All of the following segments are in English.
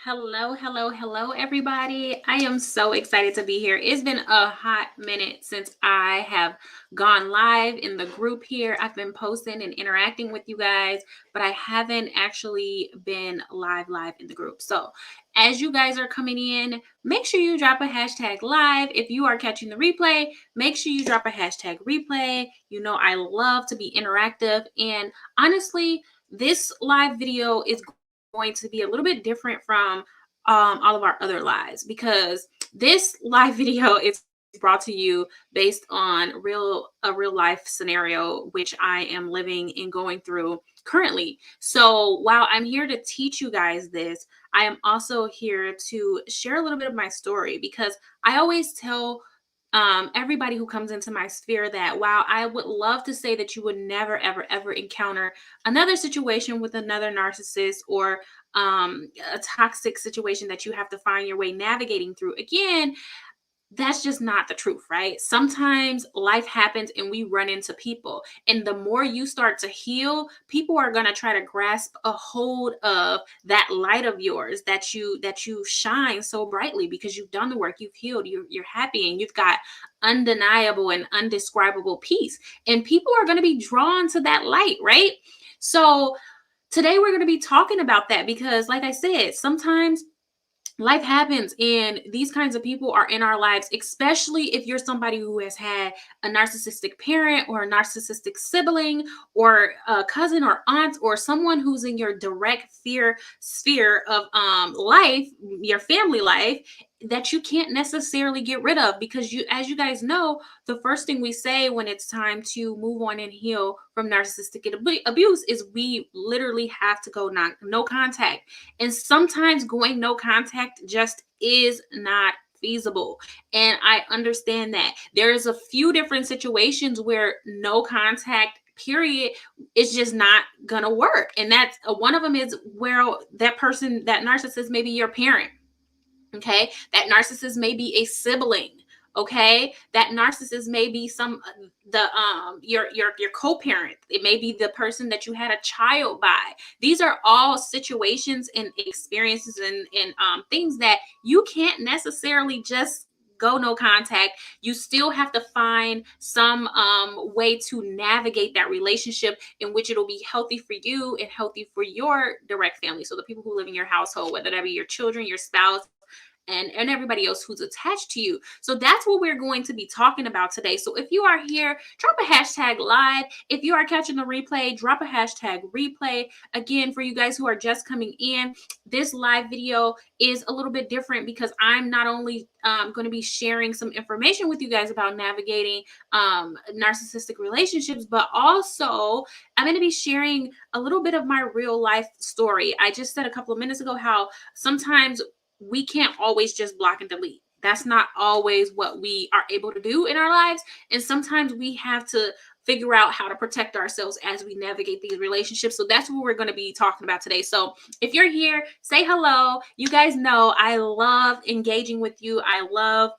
Hello, hello, hello, everybody. I am so excited to be here. It's been a hot minute since I have gone live in the group here. I've been posting and interacting with you guys, but I haven't actually been live in the group. So, as you guys are coming in, make sure you drop a hashtag live. If you are catching the replay, make sure you drop a hashtag replay. You know, I love to be interactive, and honestly, this live video is going to be a little bit different from all of our other lives, because this live video is brought to you based on a real life scenario which I am living and going through currently. So while I'm here to teach you guys this, I am also here to share a little bit of my story, because I always tell everybody who comes into my sphere that while I would love to say that you would never, ever, ever encounter another situation with another narcissist, or a toxic situation that you have to find your way navigating through again, that's just not the truth, right? Sometimes life happens and we run into people. And the more you start to heal, people are going to try to grasp a hold of that light of yours that you shine so brightly, because you've done the work, you've healed, you're happy, and you've got undeniable and undescribable peace. And people are going to be drawn to that light, right? So today we're going to be talking about that, because like I said, sometimes life happens and these kinds of people are in our lives, especially if you're somebody who has had a narcissistic parent or a narcissistic sibling or a cousin or aunt, or someone who's in your direct fear sphere of life, your family life, that you can't necessarily get rid of. Because you, as you guys know, the first thing we say when it's time to move on and heal from narcissistic abuse is we literally have to go no contact. And sometimes going no contact just is not feasible. And I understand that. There's a few different situations where no contact period is just not gonna work. And that's one of them is where that person, that narcissist, may be your parent. Okay, that narcissist may be a sibling. Okay, that narcissist may be some the your co-parent. It may be the person that you had a child by. These are all situations and experiences and things that you can't necessarily just go no contact. You still have to find some way to navigate that relationship in which it'll be healthy for you and healthy for your direct family. So the people who live in your household, whether that be your children, your spouse, and everybody else who's attached to you. So that's what we're going to be talking about today. So if you are here, drop a hashtag live. If you are catching the replay, drop a hashtag replay. Again, for you guys who are just coming in, this live video is a little bit different, because I'm not only going to be sharing some information with you guys about navigating narcissistic relationships, but also I'm going to be sharing a little bit of my real life story. I just said a couple of minutes ago how sometimes we can't always just block and delete. That's not always what we are able to do in our lives. And sometimes we have to figure out how to protect ourselves as we navigate these relationships. So that's what we're going to be talking about today. So if you're here, say hello. You guys know I love engaging with you. I love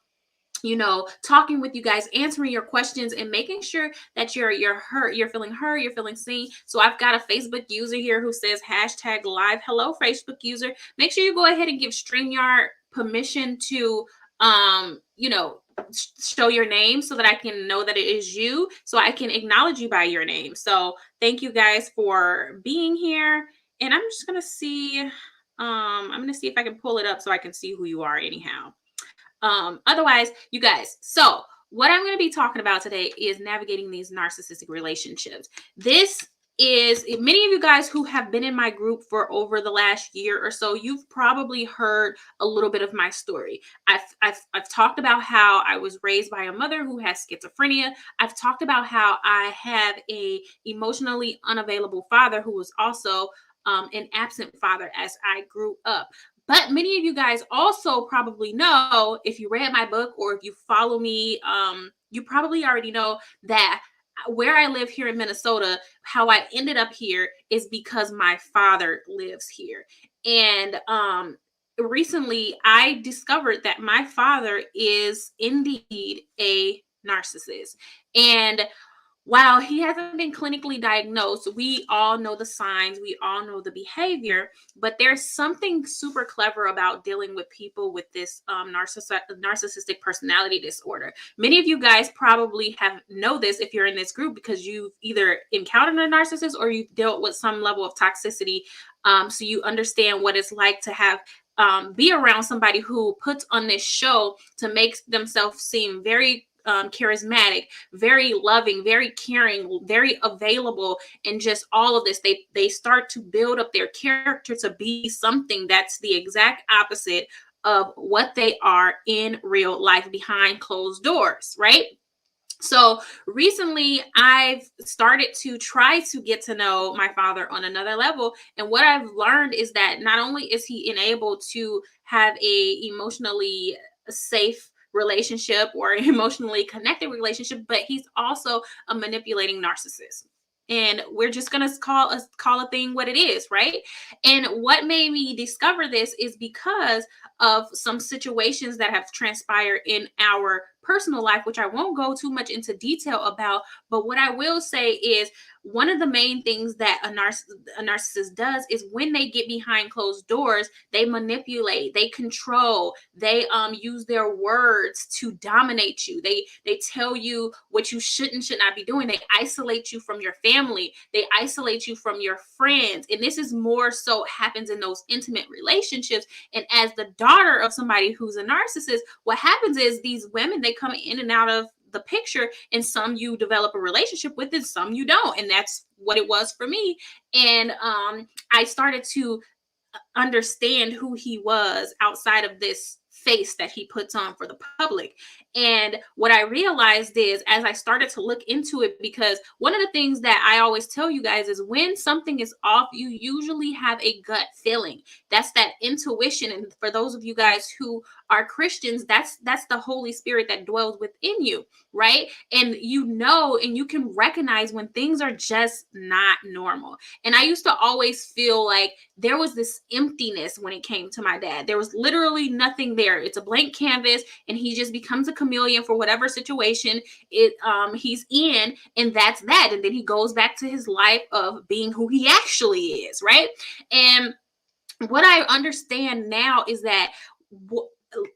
talking with you guys, answering your questions, and making sure that you're heard, you're feeling seen. So I've got a Facebook user here who says hashtag live. Hello, Facebook user. Make sure you go ahead and give StreamYard permission to show your name, so that I can know that it is you, so I can acknowledge you by your name. So thank you guys for being here. And I'm just gonna see, I'm gonna see if I can pull it up so I can see who you are anyhow. Otherwise, you guys, so what I'm going to be talking about today is navigating these narcissistic relationships. This is, many of you guys who have been in my group for over the last year or so, you've probably heard a little bit of my story. I've talked about how I was raised by a mother who has schizophrenia. I've talked about how I have a emotionally unavailable father who was also an absent father as I grew up. But many of you guys also probably know, if you read my book or if you follow me, you probably already know that where I live here in Minnesota, how I ended up here is because my father lives here. And recently I discovered that my father is indeed a narcissist. And while he hasn't been clinically diagnosed, we all know the signs, we all know the behavior, but there's something super clever about dealing with people with this narcissistic personality disorder. Many of you guys probably have know this if you're in this group because you've either encountered a narcissist or you've dealt with some level of toxicity. So you understand what it's like to have be around somebody who puts on this show to make themselves seem very charismatic, very loving, very caring, very available, and just all of this. They start to build up their character to be something that's the exact opposite of what they are in real life behind closed doors, right? So recently, I've started to try to get to know my father on another level. And what I've learned is that not only is he enabled to have a emotionally safe relationship or emotionally connected relationship, but he's also a manipulating narcissist. And we're just gonna call a thing what it is, right? And what made me discover this is because of some situations that have transpired in our personal life, which I won't go too much into detail about. But what I will say is one of the main things that a narcissist does is when they get behind closed doors, they manipulate, they control, they use their words to dominate you. They tell you what you should not be doing. They isolate you from your family. They isolate you from your friends. And this is more so happens in those intimate relationships. And as the daughter of somebody who's a narcissist, what happens is these women, they come in and out of the picture, and some you develop a relationship with and some you don't. And that's what it was for me. And I started to understand who he was outside of this face that he puts on for the public. And what I realized is as I started to look into it, because one of the things that I always tell you guys is when something is off, you usually have a gut feeling. That's that intuition. And for those of you guys who are Christians, that's the Holy Spirit that dwells within you, right? And you know, and you can recognize when things are just not normal. And I used to always feel like there was this emptiness when it came to my dad. There was literally nothing there. It's a blank canvas, and he just becomes a chameleon for whatever situation he's in, and that's that. And then he goes back to his life of being who he actually is, right? And what I understand now is that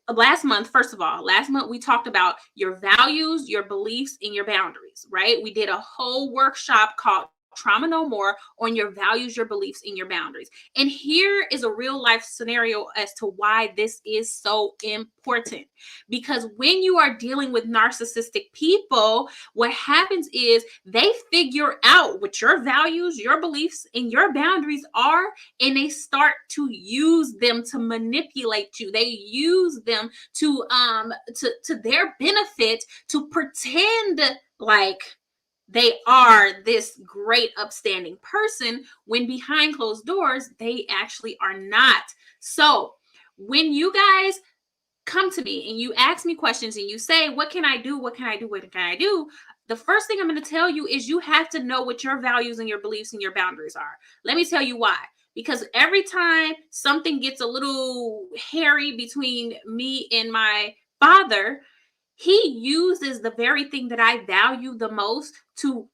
last month, first of all, last month we talked about your values, your beliefs, and your boundaries, right? We did a whole workshop called Trauma No More on your values, your beliefs, and your boundaries. And here is a real life scenario as to why this is so important. Because when you are dealing with narcissistic people, what happens is they figure out what your values, your beliefs, and your boundaries are, and they start to use them to manipulate you. They use them to their benefit to pretend like they are this great upstanding person when behind closed doors they actually are not. So when you guys come to me and you ask me questions and you say, what can I do, what can I do, what can I do, the first thing I'm going to tell you is you have to know what your values and your beliefs and your boundaries are. Let me tell you why. Because every time something gets a little hairy between me and my father, he uses the very thing that I value the most to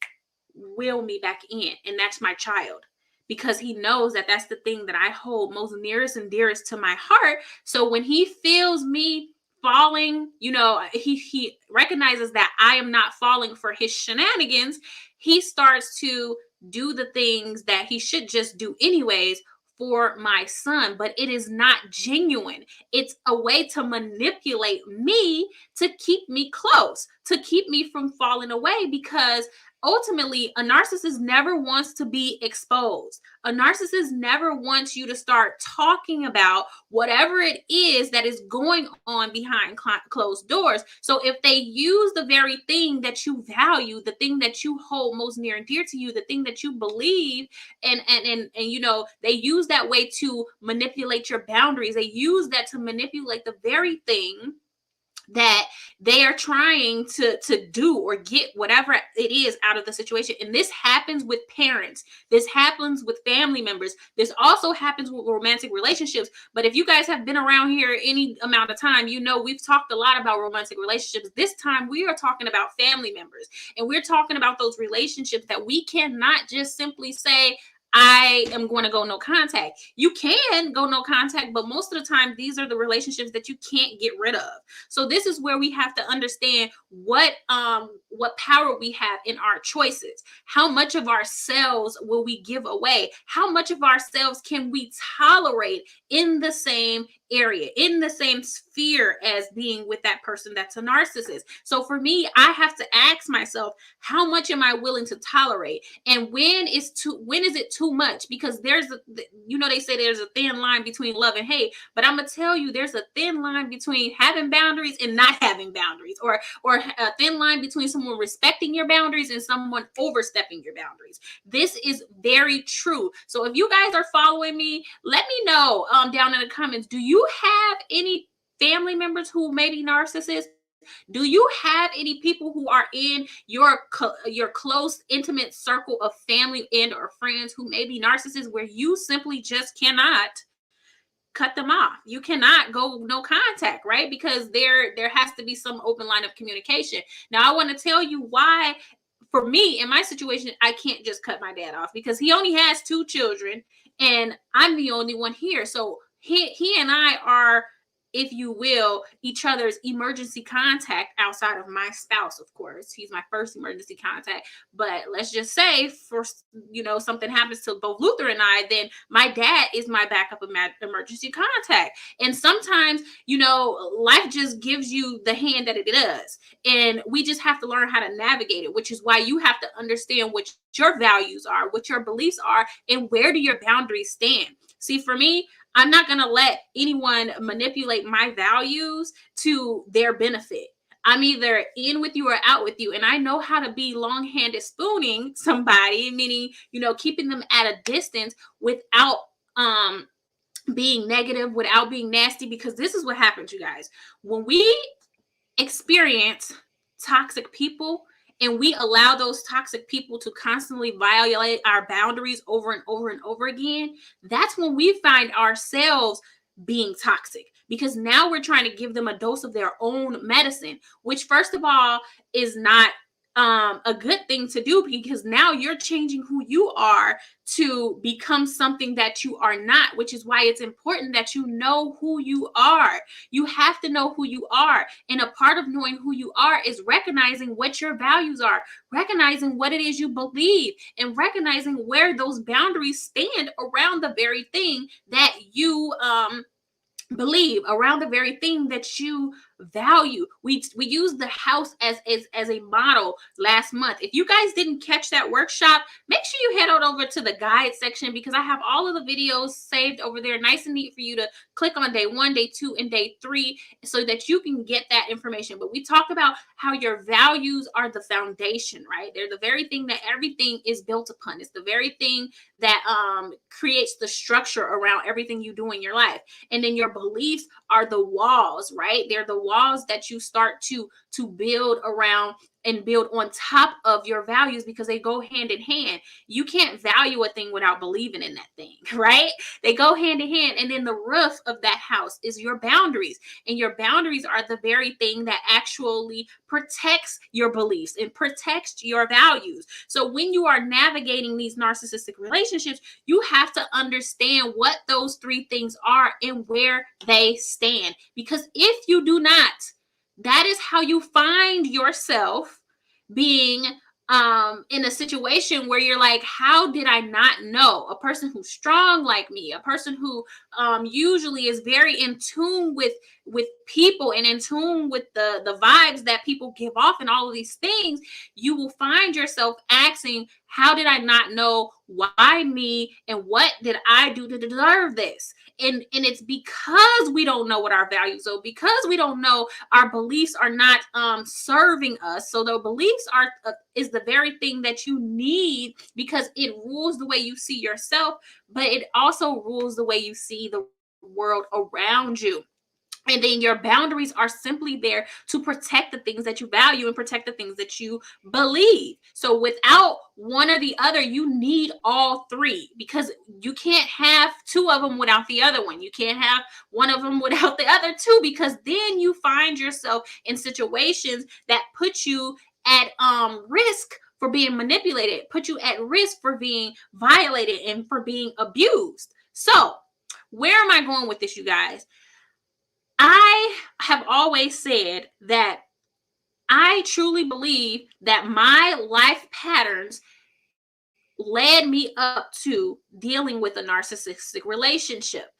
will me back in, and that's my child. Because he knows that that's the thing that I hold most nearest and dearest to my heart. So when he feels me falling, you know, he recognizes that I am not falling for his shenanigans. He starts to do the things that he should just do anyways for my son, but it is not genuine. It's a way to manipulate me to keep me close, to keep me from falling away, because ultimately a narcissist never wants to be exposed. A narcissist never wants you to start talking about whatever it is that is going on behind closed doors. So if they use the very thing that you value, the thing that you hold most near and dear to you, the thing that you believe, and you know, they use that way to manipulate your boundaries. They use that to manipulate the very thing that they are trying to do or get whatever it is out of the situation. And this happens with parents, this happens with family members, this also happens with romantic relationships. But if you guys have been around here any amount of time, you know we've talked a lot about romantic relationships. This time we are talking about family members, and we're talking about those relationships that we cannot just simply say, I am going to go no contact. You can go no contact, but most of the time, these are the relationships that you can't get rid of. So this is where we have to understand what power we have in our choices. How much of ourselves will we give away? How much of ourselves can we tolerate in the same area, in the same sphere as being with that person that's a narcissist? So for me, I have to ask myself, how much am I willing to tolerate? And when is it too much? Because they say there's a thin line between love and hate, but I'm gonna tell you there's a thin line between having boundaries and not having boundaries, or a thin line between someone respecting your boundaries and someone overstepping your boundaries. This is very true. So if you guys are following me, let me know down in the comments. Do you have any family members who may be narcissists? Do you have any people who are in your close, intimate circle of family and or friends who may be narcissists, where you simply just cannot cut them off? You cannot go no contact, right? Because there has to be some open line of communication. Now, I want to tell you why. For me, in my situation, I can't just cut my dad off, because he only has 2 children and I'm the only one here. So he and I are, if you will, each other's emergency contact outside of my spouse. Of course, he's my first emergency contact. But let's just say, for something happens to both Luther and I, then my dad is my backup emergency contact. And sometimes, life just gives you the hand that it does, and we just have to learn how to navigate it, which is why you have to understand what your values are, what your beliefs are, and where do your boundaries stand. See, for me, I'm not going to let anyone manipulate my values to their benefit. I'm either in with you or out with you. And I know how to be long-handed spooning somebody, meaning, keeping them at a distance without being negative, without being nasty, because this is what happens, you guys. When we experience toxic people and we allow those toxic people to constantly violate our boundaries over and over and over again, that's when we find ourselves being toxic, because now we're trying to give them a dose of their own medicine, which, first of all, is not a good thing to do, because now you're changing who you are to become something that you are not, which is why it's important that you know who you are. You have to know who you are. And a part of knowing who you are is recognizing what your values are, recognizing what it is you believe, and recognizing where those boundaries stand around the very thing that you believe, around the very thing that you value. We used the house as a model last month. If you guys didn't catch that workshop, make sure you head on over to the guide section, because I have all of the videos saved over there, nice and neat for you to click on day 1, day 2, and day 3, so that you can get that information. But we talked about how your values are the foundation, right? They're the very thing that everything is built upon. It's the very thing that creates the structure around everything you do in your life. And then your beliefs are the walls, right? They're the walls that you start to build around and build on top of your values, because they go hand in hand. You can't value a thing without believing in that thing, right? They go hand in hand. And then the roof of that house is your boundaries. And your boundaries are the very thing that actually protects your beliefs and protects your values. So when you are navigating these narcissistic relationships, you have to understand what those 3 things are and where they stand. Because if you do not, that is how you find yourself being in a situation where you're like, how did I not know? A person who's strong like me, a person who usually is very in tune with people and in tune with the vibes that people give off and all of these things, you will find yourself asking, how did I not know? Why me? And what did I do to deserve this? And it's because we don't know what our values are, because we don't know, our beliefs are not serving us. So the beliefs is the very thing that you need, because it rules the way you see yourself, but it also rules the way you see the world around you. And then your boundaries are simply there to protect the things that you value and protect the things that you believe. So without one or the other, you need all three, because you can't have two of them without the other one. You can't have one of them without the other two, because then you find yourself in situations that put you at risk for being manipulated, put you at risk for being violated and for being abused. So where am I going with this, you guys? I have always said that I truly believe that my life patterns led me up to dealing with a narcissistic relationship.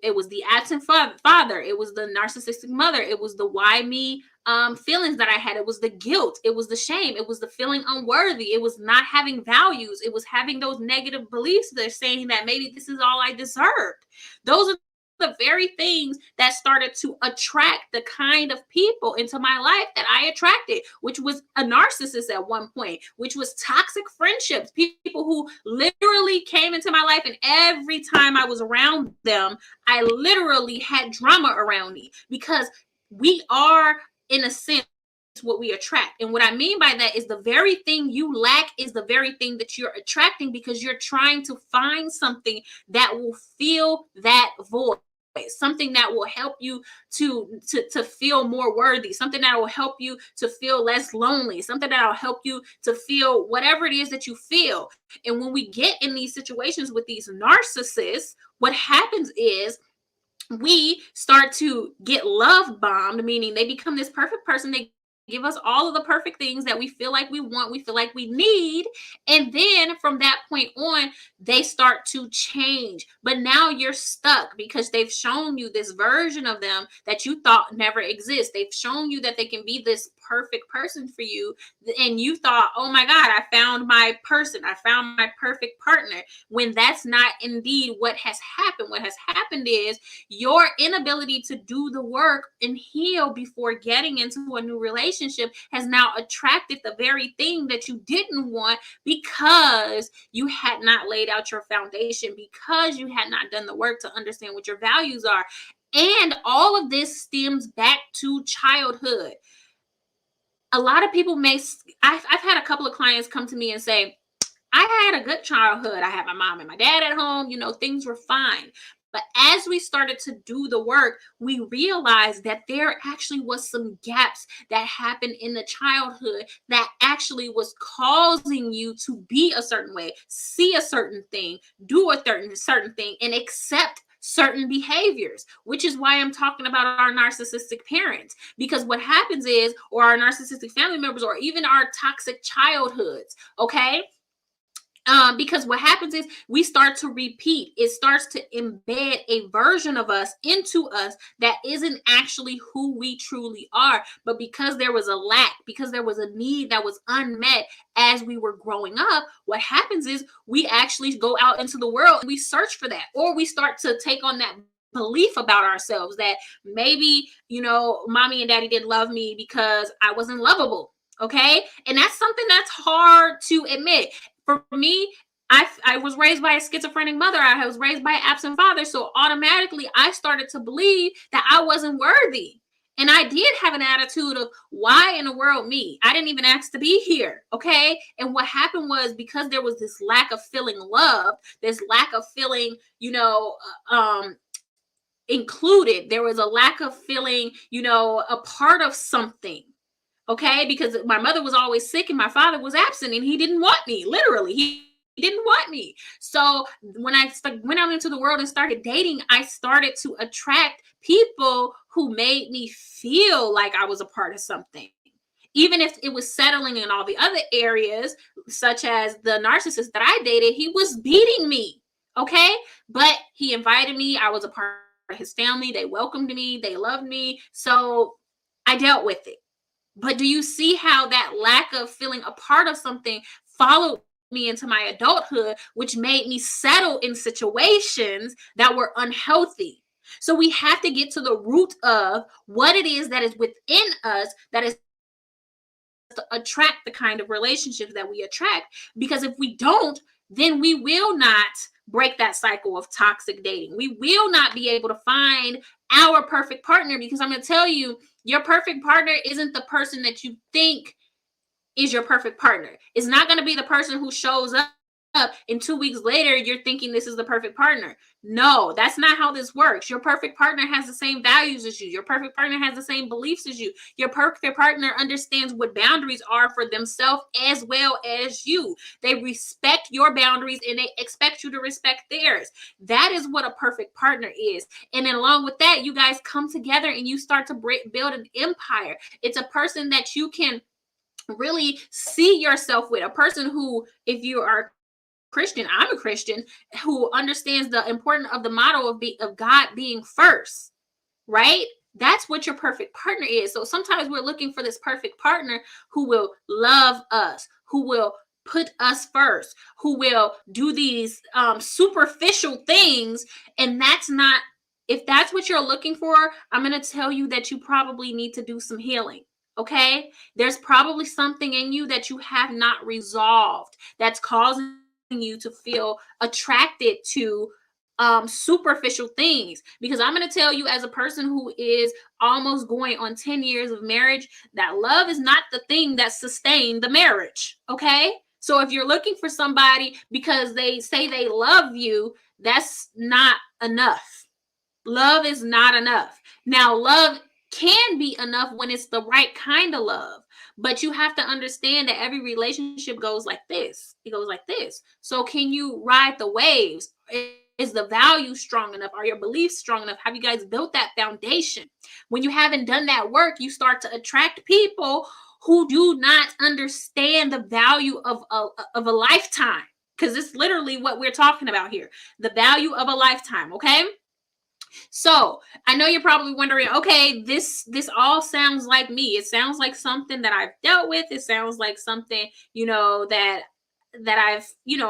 It was the absent father, it was the narcissistic mother, it was the why me feelings that I had, it was the guilt, it was the shame, it was the feeling unworthy, it was not having values, it was having those negative beliefs that are saying that maybe this is all I deserved. Those are the very things that started to attract the kind of people into my life that I attracted, which was a narcissist at one point, which was toxic friendships, people who literally came into my life, and every time I was around them, I literally had drama around me, because we are, in a sense, what we attract. And what I mean by that is the very thing you lack is the very thing that you're attracting, because you're trying to find something that will fill that void, something that will help you to feel more worthy, something that will help you to feel less lonely, something that will help you to feel whatever it is that you feel. And when we get in these situations with these narcissists, what happens is we start to get love bombed, meaning they become this perfect person. They give us all of the perfect things that we feel like we want, we feel like we need. And then from that point on, they start to change. But now you're stuck, because they've shown you this version of them that you thought never exists. They've shown you that they can be this perfect person for you. And you thought, oh my God, I found my person. I found my perfect partner. When that's not indeed what has happened. What has happened is your inability to do the work and heal before getting into a new relationship has now attracted the very thing that you didn't want, because you had not laid out your foundation, because you had not done the work to understand what your values are. And all of this stems back to childhood. A lot of people I've had a couple of clients come to me and say, I had a good childhood. I had my mom and my dad at home, things were fine. But as we started to do the work, we realized that there actually was some gaps that happened in the childhood that actually was causing you to be a certain way, see a certain thing, do a certain thing, and accept certain behaviors, which is why I'm talking about our narcissistic parents. Because what happens is, or our narcissistic family members, or even our toxic childhoods, okay? Because what happens is we start to repeat. It starts to embed a version of us into us that isn't actually who we truly are. But because there was a lack, because there was a need that was unmet as we were growing up, what happens is we actually go out into the world and we search for that, or we start to take on that belief about ourselves that maybe, mommy and daddy didn't love me because I wasn't lovable. Okay. And that's something that's hard to admit. For me, I was raised by a schizophrenic mother. I was raised by an absent father. So automatically I started to believe that I wasn't worthy. And I did have an attitude of, why in the world me? I didn't even ask to be here. Okay. And what happened was, because there was this lack of feeling loved, this lack of feeling, included, there was a lack of feeling, a part of something. Okay, because my mother was always sick and my father was absent, and he didn't want me. Literally, he didn't want me. So when I went out into the world and started dating, I started to attract people who made me feel like I was a part of something. Even if it was settling in all the other areas, such as the narcissist that I dated, he was beating me. Okay, but he invited me. I was a part of his family. They welcomed me. They loved me. So I dealt with it. But do you see how that lack of feeling a part of something followed me into my adulthood, which made me settle in situations that were unhealthy? So we have to get to the root of what it is that is within us that is to attract the kind of relationships that we attract. Because if we don't, then we will not break that cycle of toxic dating. We will not be able to find our perfect partner, because I'm going to tell you, your perfect partner isn't the person that you think is your perfect partner. It's not going to be the person who shows up and 2 weeks later you're thinking this is the perfect partner. No, that's not how this works. Your perfect partner has the same values as you. Your perfect partner has the same beliefs as you. Your perfect partner understands what boundaries are for themselves as well as you. They respect your boundaries and they expect you to respect theirs. That is what a perfect partner is. And then along with that, you guys come together and you start to build an empire. It's a person that you can really see yourself with, a person who, if you are Christian, I'm a Christian, who understands the importance of the motto of God being first, right? That's what your perfect partner is. So sometimes we're looking for this perfect partner who will love us, who will put us first, who will do these superficial things. And that's not, if that's what you're looking for, I'm going to tell you that you probably need to do some healing. Okay? There's probably something in you that you have not resolved that's causing you to feel attracted to superficial things. Because I'm going to tell you, as a person who is almost going on 10 years of marriage, that love is not the thing that sustained the marriage. Okay? So if you're looking for somebody because they say they love you, that's not enough. Love is not enough. Now, love can be enough when it's the right kind of love. But you have to understand that every relationship goes like this. It goes like this. So can you ride the waves? Is the value strong enough? Are your beliefs strong enough? Have you guys built that foundation? When you haven't done that work, you start to attract people who do not understand the value of a lifetime. Because it's literally what we're talking about here. The value of a lifetime, okay? So I know you're probably wondering, okay, this all sounds like me. It sounds like something that I've dealt with. It sounds like something, that I've,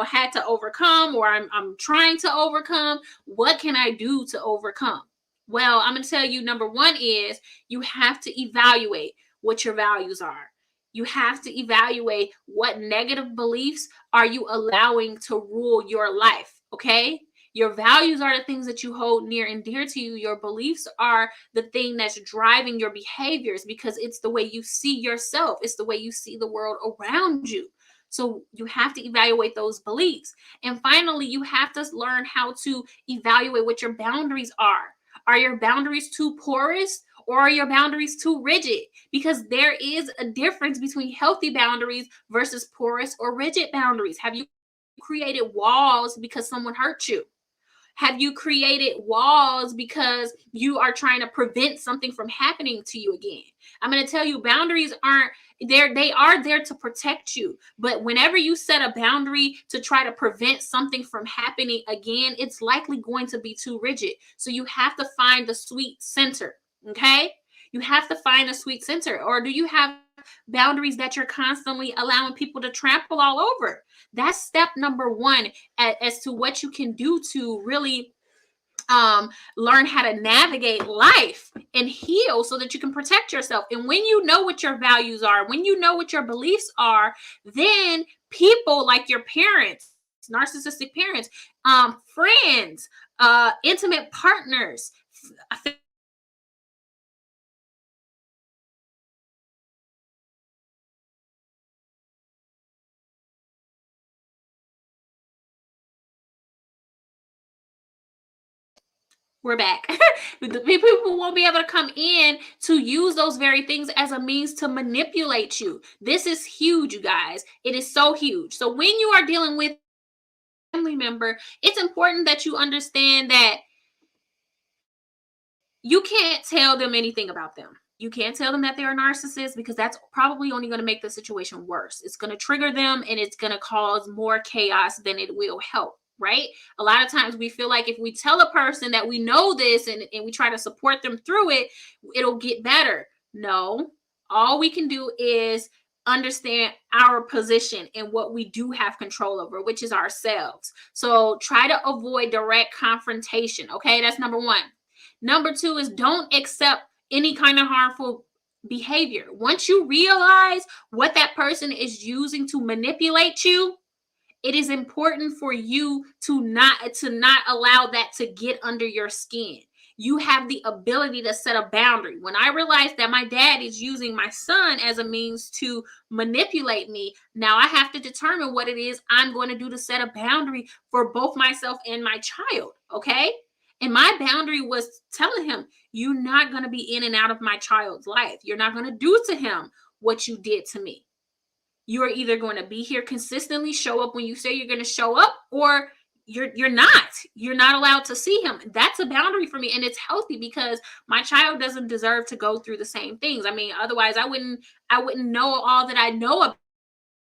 had to overcome, or I'm trying to overcome. What can I do to overcome? Well, I'm going to tell you, number one is you have to evaluate what your values are. You have to evaluate what negative beliefs are you allowing to rule your life, okay? Your values are the things that you hold near and dear to you. Your beliefs are the thing that's driving your behaviors, because it's the way you see yourself. It's the way you see the world around you. So you have to evaluate those beliefs. And finally, you have to learn how to evaluate what your boundaries are. Are your boundaries too porous, or are your boundaries too rigid? Because there is a difference between healthy boundaries versus porous or rigid boundaries. Have you created walls because someone hurt you? Have you created walls because you are trying to prevent something from happening to you again? I'm going to tell you, boundaries aren't there. They are there to protect you. But whenever you set a boundary to try to prevent something from happening again, it's likely going to be too rigid. So you have to find the sweet center. Okay? You have to find the sweet center. Or do you have boundaries that you're constantly allowing people to trample all over? That's step number one as to what you can do to really learn how to navigate life and heal so that you can protect yourself. And when you know what your values are, when you know what your beliefs are, then people like your parents, narcissistic parents, friends, intimate partners, we're back. The people won't be able to come in to use those very things as a means to manipulate you. This is huge, you guys. It is so huge. So when you are dealing with a family member, it's important that you understand that you can't tell them anything about them. You can't tell them that they're a narcissist, because that's probably only going to make the situation worse. It's going to trigger them and it's going to cause more chaos than it will help, right? A lot of times we feel like if we tell a person that we know this and we try to support them through it, it'll get better. No, all we can do is understand our position and what we do have control over, which is ourselves. So try to avoid direct confrontation. Okay, that's number one. Number two is don't accept any kind of harmful behavior. Once you realize what that person is using to manipulate you, It is important for you to not allow that to get under your skin. You have the ability to set a boundary. When I realized that my dad is using my son as a means to manipulate me, now I have to determine what it is I'm going to do to set a boundary for both myself and my child. Okay. And my boundary was telling him, you're not going to be in and out of my child's life. You're not going to do to him what you did to me. You are either going to be here consistently, show up when you say you're going to show up, or you're not. You're not allowed to see him. That's a boundary for me, and it's healthy because my child doesn't deserve to go through the same things. I mean, otherwise I wouldn't know all that I know about.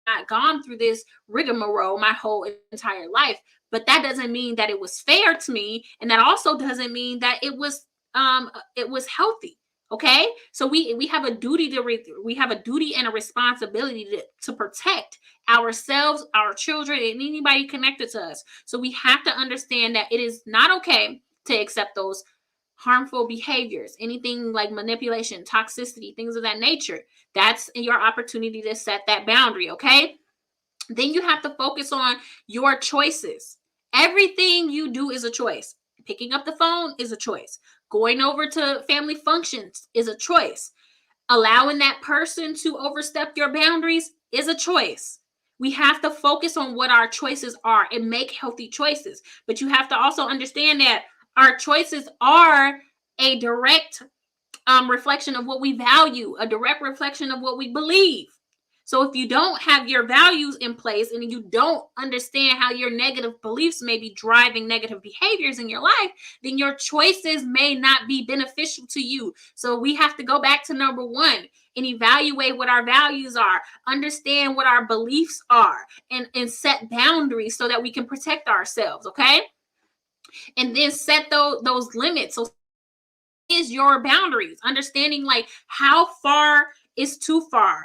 Not gone through this rigmarole my whole entire life, but that doesn't mean that it was fair to me, and that also doesn't mean that it was healthy. Okay, so we have a duty we have a duty and a responsibility to protect ourselves, our children, and anybody connected to us. So we have to understand that it is not okay to accept those harmful behaviors, anything like manipulation, toxicity, things of that nature. That's your opportunity to set that boundary. Okay, then you have to focus on your choices. Everything you do is a choice. Picking up the phone is a choice. Going over to family functions is a choice. Allowing that person to overstep your boundaries is a choice. We have to focus on what our choices are and make healthy choices. But you have to also understand that our choices are a direct reflection of what we value, a direct reflection of what we believe. So if you don't have your values in place and you don't understand how your negative beliefs may be driving negative behaviors in your life, then your choices may not be beneficial to you. So we have to go back to number one and evaluate what our values are, understand what our beliefs are, and set boundaries so that we can protect ourselves. Okay. And then set those limits. So is your boundaries, understanding like how far is too far,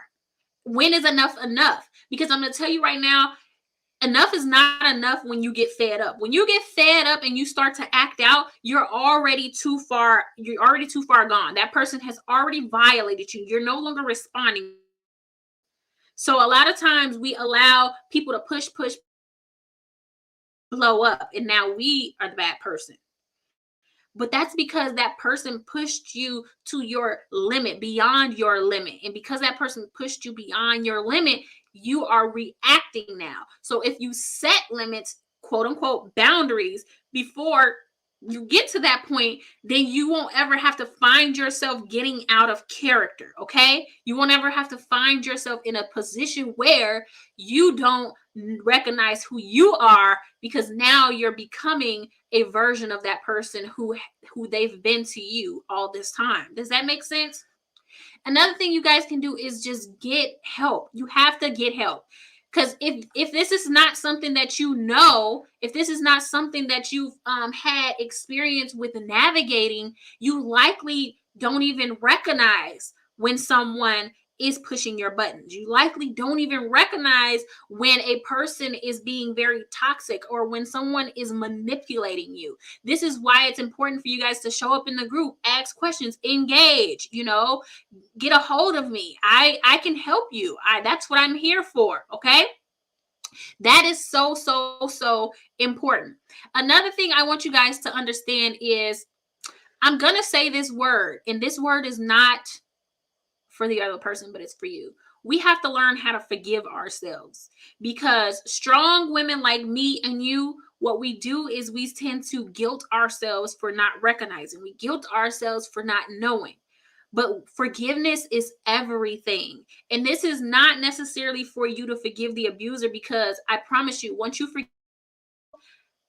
when is enough, because I'm going to tell you right now, enough is not enough. When you get fed up, and you start to act out, you're already too far gone. That person has already violated you. You're no longer responding. So a lot of times we allow people to push, blow up, and now we are the bad person. But that's because that person pushed you to your limit, beyond your limit. And because that person pushed you beyond your limit, you are reacting now. So if you set limits, quote unquote, boundaries before you get to that point, then you won't ever have to find yourself getting out of character. Okay. You won't ever have to find yourself in a position where you don't recognize who you are, because now you're becoming a version of that person who they've been to you all this time. Does that make sense? Another thing you guys can do is just get help. You have to get help. Because if this is not something that you know, if this is not something that you've had experience with navigating, you likely don't even recognize when someone is pushing your buttons. You likely don't even recognize when a person is being very toxic or when someone is manipulating you. This is why it's important for you guys to show up in the group, ask questions, engage, get a hold of me. I can help you. That's what I'm here for. Okay. That is so important. Another thing I want you guys to understand is I'm going to say this word, and this word is not for the other person, but it's for you. We have to learn how to forgive ourselves, because strong women like me and you, what we do is we tend to guilt ourselves for not recognizing. We guilt ourselves for not knowing. But forgiveness is everything. And this is not necessarily for you to forgive the abuser, because I promise you, once you forgive,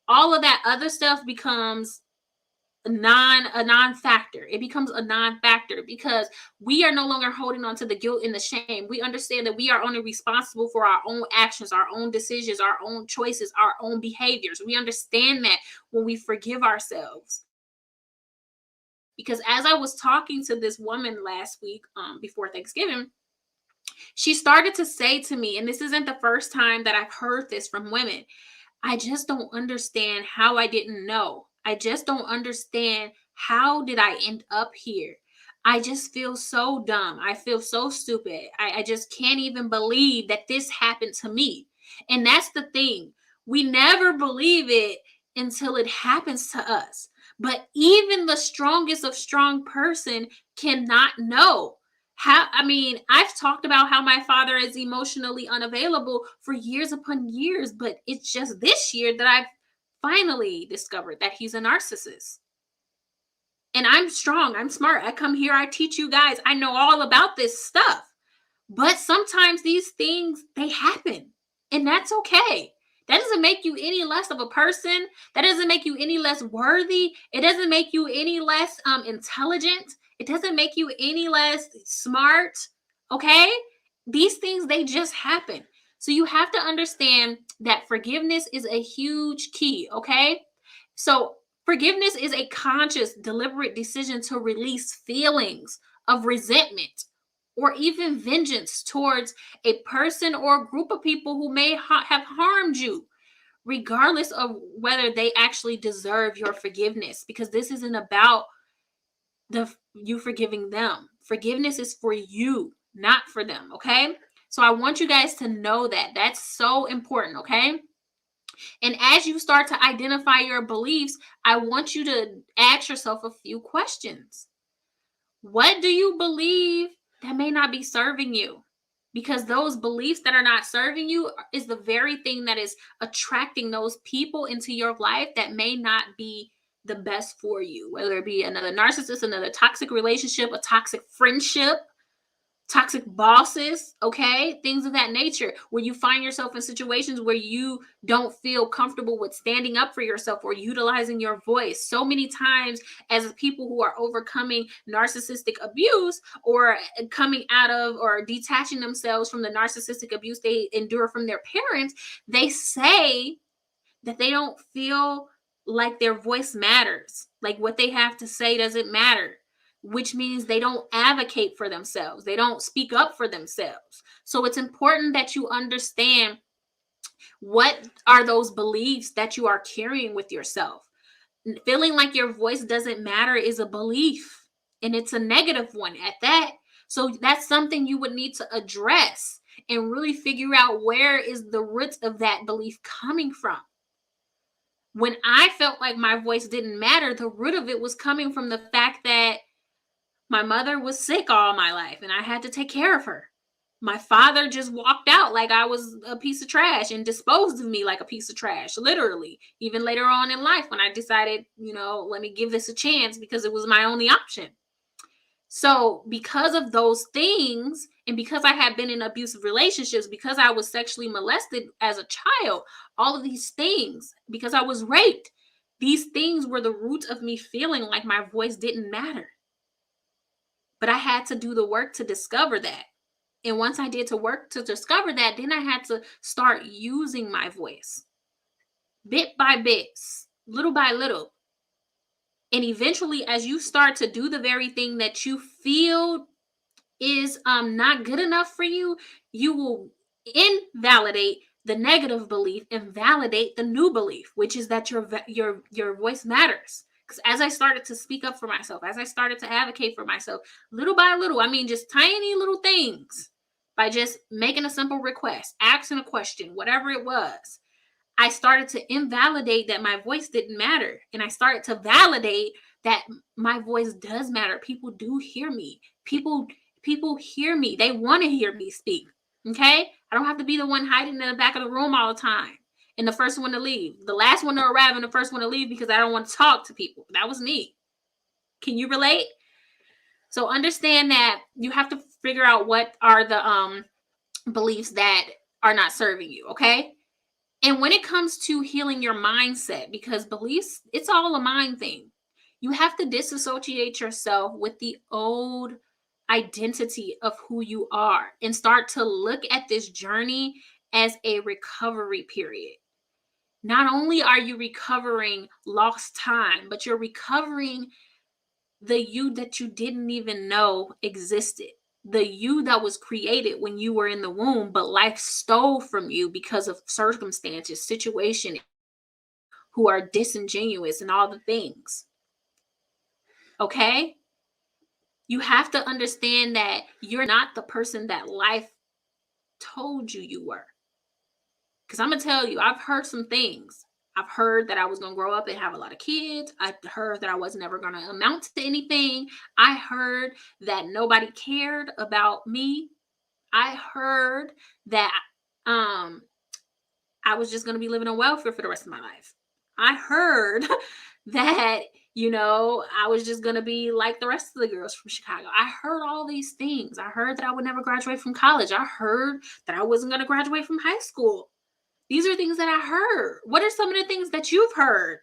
all of that other stuff becomes a non-factor. It becomes a non-factor because we are no longer holding on to the guilt and the shame. We understand that we are only responsible for our own actions, our own decisions, our own choices, our own behaviors. We understand that when we forgive ourselves. Because as I was talking to this woman last week, before Thanksgiving, she started to say to me, and this isn't the first time that I've heard this from women, I just don't understand how I didn't know. I just don't understand, how did I end up here? I just feel so dumb. I feel so stupid. I just can't even believe that this happened to me. And that's the thing. We never believe it until it happens to us. But even the strongest of strong person cannot know how. I mean, I've talked about how my father is emotionally unavailable for years upon years, but it's just this year that I've finally discovered that he's a narcissist. And I'm strong, I'm smart. I come here, I teach you guys. I know all about this stuff. But sometimes these things, they happen, and that's okay. That doesn't make you any less of a person. That doesn't make you any less worthy. It doesn't make you any less intelligent. It doesn't make you any less smart. Okay? These things, they just happen. So you have to understand that forgiveness is a huge key. Okay? So forgiveness is a conscious, deliberate decision to release feelings of resentment or even vengeance towards a person or a group of people who may have harmed you, regardless of whether they actually deserve your forgiveness. Because this isn't about you forgiving them. Forgiveness is for you, not for them. Okay. So I want you guys to know that that's so important. Okay. And as you start to identify your beliefs, I want you to ask yourself a few questions. What do you believe that may not be serving you? Because those beliefs that are not serving you is the very thing that is attracting those people into your life that may not be the best for you, whether it be another narcissist, another toxic relationship, a toxic friendship, toxic bosses, okay, things of that nature, where you find yourself in situations where you don't feel comfortable with standing up for yourself or utilizing your voice. So many times, as people who are overcoming narcissistic abuse or coming out of or detaching themselves from the narcissistic abuse they endure from their parents, they say that they don't feel like their voice matters, like what they have to say doesn't matter, which means they don't advocate for themselves. They don't speak up for themselves. So it's important that you understand what are those beliefs that you are carrying with yourself. Feeling like your voice doesn't matter is a belief, and it's a negative one at that. So that's something you would need to address and really figure out where is the root of that belief coming from. When I felt like my voice didn't matter, the root of it was coming from the fact that my mother was sick all my life and I had to take care of her. My father just walked out like I was a piece of trash and disposed of me like a piece of trash, literally. Even later on in life when I decided, let me give this a chance because it was my only option. So, because of those things, and because I had been in abusive relationships, because I was sexually molested as a child, all of these things, because I was raped, these things were the root of me feeling like my voice didn't matter. But I had to do the work to discover that. And once I did the work to discover that, then I had to start using my voice bit by bit, little by little. And eventually, as you start to do the very thing that you feel is not good enough for you, you will invalidate the negative belief and validate the new belief, which is that your voice matters. Because as I started to speak up for myself, as I started to advocate for myself, little by little, I mean, just tiny little things, by just making a simple request, asking a question, whatever it was, I started to invalidate that my voice didn't matter. And I started to validate that my voice does matter. People do hear me. People hear me. They want to hear me speak. Okay? I don't have to be the one hiding in the back of the room all the time and the first one to leave. The last one to arrive and the first one to leave because I don't want to talk to people. That was me. Can you relate? So understand that you have to figure out what are the beliefs that are not serving you, okay? And when it comes to healing your mindset, because beliefs, it's all a mind thing. You have to disassociate yourself with the old identity of who you are and start to look at this journey as a recovery period. Not only are you recovering lost time, but you're recovering the you that you didn't even know existed. The you that was created when you were in the womb, but life stole from you because of circumstances, situation, who are disingenuous and all the things. Okay? You have to understand that you're not the person that life told you you were. Because I'm going to tell you, I've heard some things. I've heard that I was going to grow up and have a lot of kids. I heard that I was never going to amount to anything. I heard that nobody cared about me. I heard that I was just going to be living on welfare for the rest of my life. I heard that, I was just going to be like the rest of the girls from Chicago. I heard all these things. I heard that I would never graduate from college. I heard that I wasn't going to graduate from high school. These are things that I heard. What are some of the things that you've heard?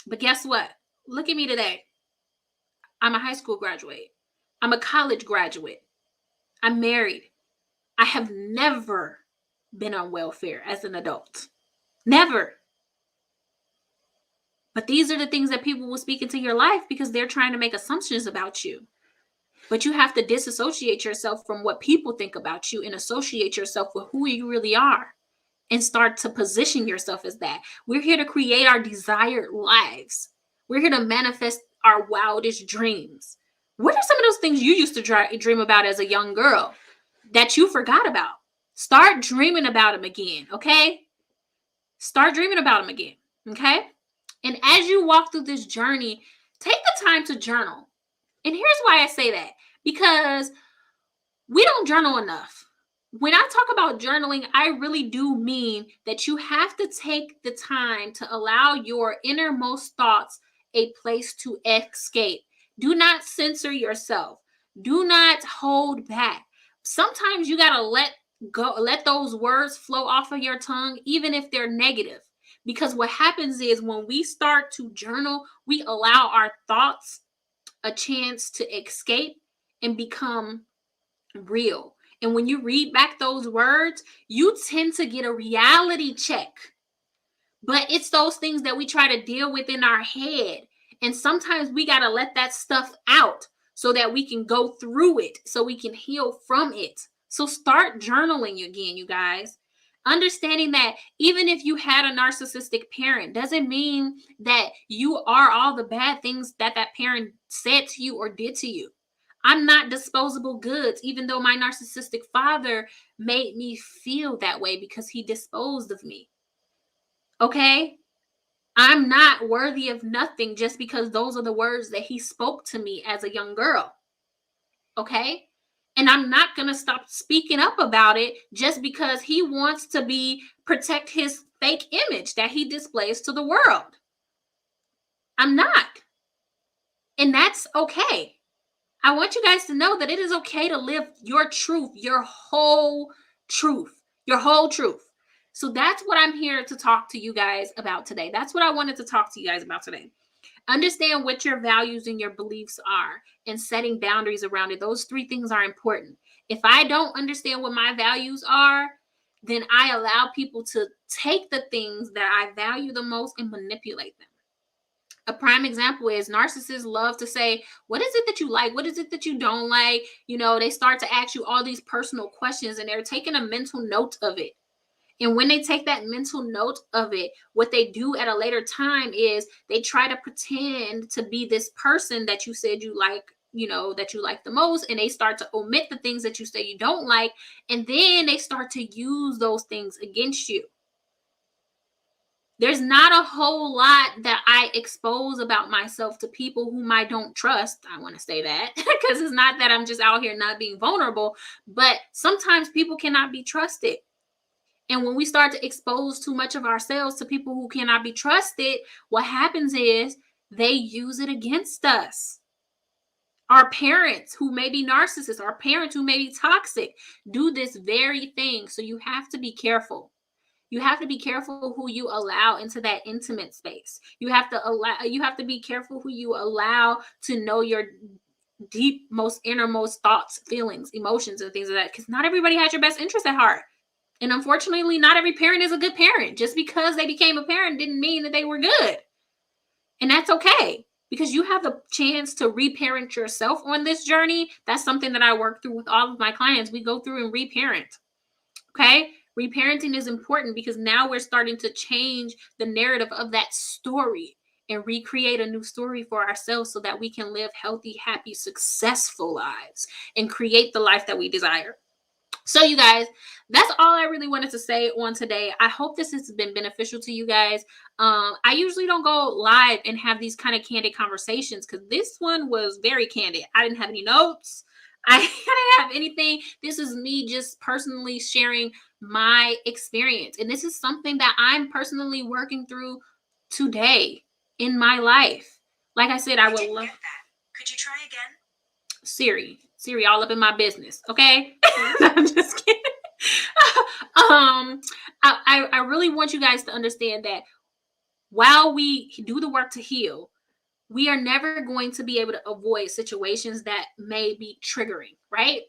But guess what? Look at me today. I'm a high school graduate. I'm a college graduate. I'm married. I have never been on welfare as an adult. Never. But these are the things that people will speak into your life because they're trying to make assumptions about you. But you have to disassociate yourself from what people think about you and associate yourself with who you really are and start to position yourself as that. We're here to create our desired lives. We're here to manifest our wildest dreams. What are some of those things you used to dream about as a young girl that you forgot about? Start dreaming about them again, okay? Start dreaming about them again, okay? And as you walk through this journey, take the time to journal. And here's why I say that. Because we don't journal enough. When I talk about journaling, I really do mean that you have to take the time to allow your innermost thoughts a place to escape. Do not censor yourself. Do not hold back. Sometimes you got to let those words flow off of your tongue, even if they're negative. Because what happens is when we start to journal, we allow our thoughts a chance to escape and become real. And when you read back those words, you tend to get a reality check. But it's those things that we try to deal with in our head. And sometimes we got to let that stuff out so that we can go through it, so we can heal from it. So start journaling again, you guys. Understanding that even if you had a narcissistic parent, doesn't mean that you are all the bad things that parent said to you or did to you. I'm not disposable goods, even though my narcissistic father made me feel that way because he disposed of me. Okay? I'm not worthy of nothing just because those are the words that he spoke to me as a young girl. Okay? And I'm not going to stop speaking up about it just because he wants to protect his fake image that he displays to the world. I'm not. And that's okay. I want you guys to know that it is okay to live your truth, your whole truth. So that's what I'm here to talk to you guys about today. That's what I wanted to talk to you guys about today. Understand what your values and your beliefs are and setting boundaries around it. Those 3 things are important. If I don't understand what my values are, then I allow people to take the things that I value the most and manipulate them. A prime example is narcissists love to say, what is it that you like? What is it that you don't like? They start to ask you all these personal questions and they're taking a mental note of it. And when they take that mental note of it, what they do at a later time is they try to pretend to be this person that you said you like, that you like the most. And they start to omit the things that you say you don't like. And then they start to use those things against you. There's not a whole lot that I expose about myself to people whom I don't trust. I want to say that because it's not that I'm just out here not being vulnerable, but sometimes people cannot be trusted. And when we start to expose too much of ourselves to people who cannot be trusted, what happens is they use it against us. Our parents who may be narcissists, our parents who may be toxic, do this very thing. So you have to be careful. You have to be careful who you allow into that intimate space. You have to be careful who you allow to know your deep, most innermost thoughts, feelings, emotions, and things like that. Because not everybody has your best interest at heart. And unfortunately, not every parent is a good parent. Just because they became a parent didn't mean that they were good. And that's okay. Because you have the chance to reparent yourself on this journey. That's something that I work through with all of my clients. We go through and reparent. Okay? Reparenting is important because now we're starting to change the narrative of that story and recreate a new story for ourselves so that we can live healthy, happy, successful lives and create the life that we desire. So you guys, that's all I really wanted to say on today. I hope this has been beneficial to you guys. I usually don't go live and have these kind of candid conversations because this one was very candid. I didn't have any notes. I didn't have anything. This is me just personally sharing my experience. And this is something that I'm personally working through today in my life. Like I said, I would love that. Could you try again? Siri all up in my business. Okay. I'm just kidding. I really want you guys to understand that while we do the work to heal, we are never going to be able to avoid situations that may be triggering, right?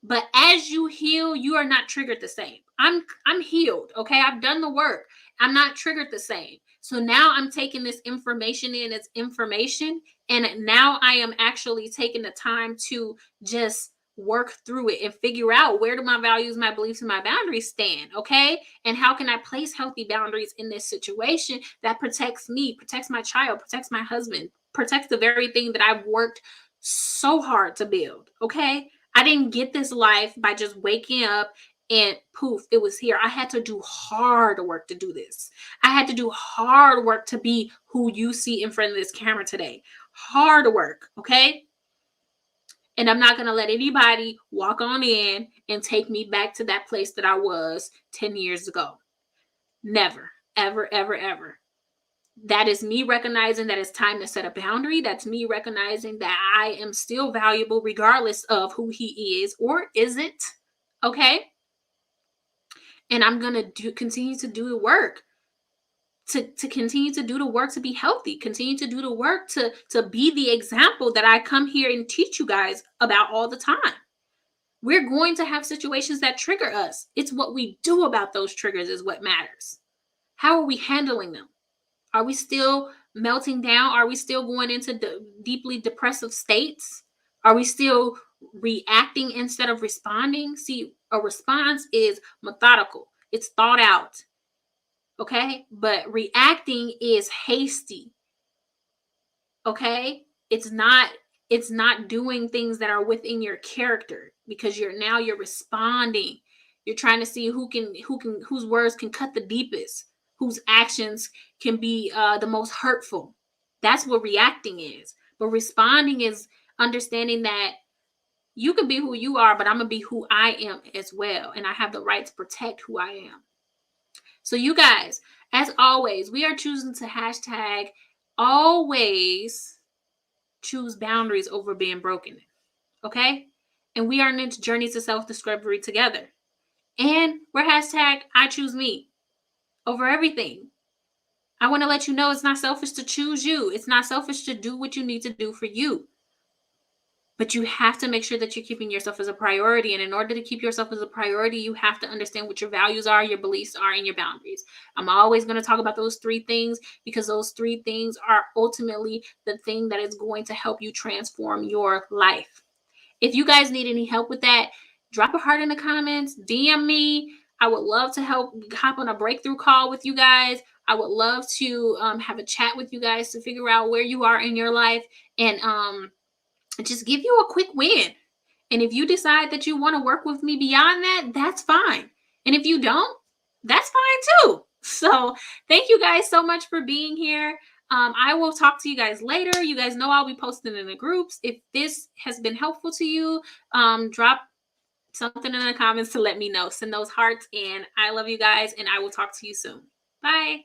But as you heal, you are not triggered the same. I'm healed, okay? I've done the work. I'm not triggered the same. So now I'm taking this information in as information, and now I am actually taking the time to just work through it and figure out where do my values, my beliefs, and my boundaries stand, okay? And how can I place healthy boundaries in this situation that protects me, protects my child, protects my husband, protects the very thing that I've worked so hard to build, okay? I didn't get this life by just waking up and poof, it was here. I had to do hard work to do this. I had to do hard work to be who you see in front of this camera today. Hard work, okay? And I'm not going to let anybody walk on in and take me back to that place that I was 10 years ago. Never, ever, ever, ever. That is me recognizing that it's time to set a boundary. That's me recognizing that I am still valuable regardless of who he is or isn't. Okay? And I'm going to continue to do the work. To continue to do the work to be healthy, continue to do the work to be the example that I come here and teach you guys about all the time. We're going to have situations that trigger us. It's what we do about those triggers is what matters. How are we handling them? Are we still melting down? Are we still going into deeply depressive states? Are we still reacting instead of responding? See, a response is methodical. It's thought out. Okay? But reacting is hasty. Okay? It's not doing things that are within your character because you're responding. You're trying to see whose words can cut the deepest, whose actions can be the most hurtful. That's what reacting is. But responding is understanding that you can be who you are, but I'm gonna be who I am as well, and I have the right to protect who I am. So you guys, as always, we are choosing to hashtag always choose boundaries over being broken. Okay? And we are in this journey to self-discovery together. And we're hashtag I choose me over everything. I want to let you know it's not selfish to choose you. It's not selfish to do what you need to do for you. But you have to make sure that you're keeping yourself as a priority. And in order to keep yourself as a priority, you have to understand what your values are, your beliefs are, and your boundaries. I'm always going to talk about those three things because those three things are ultimately the thing that is going to help you transform your life. If you guys need any help with that, drop a heart in the comments, DM me. I would love to help hop on a breakthrough call with you guys. I would love to have a chat with you guys to figure out where you are in your life and just give you a quick win. And if you decide that you want to work with me beyond that, that's fine. And if you don't, that's fine too. So thank you guys so much for being here. I will talk to you guys later. You guys know I'll be posting in the groups. If this has been helpful to you, drop something in the comments to let me know. Send those hearts, and I love you guys, and I will talk to you soon. Bye.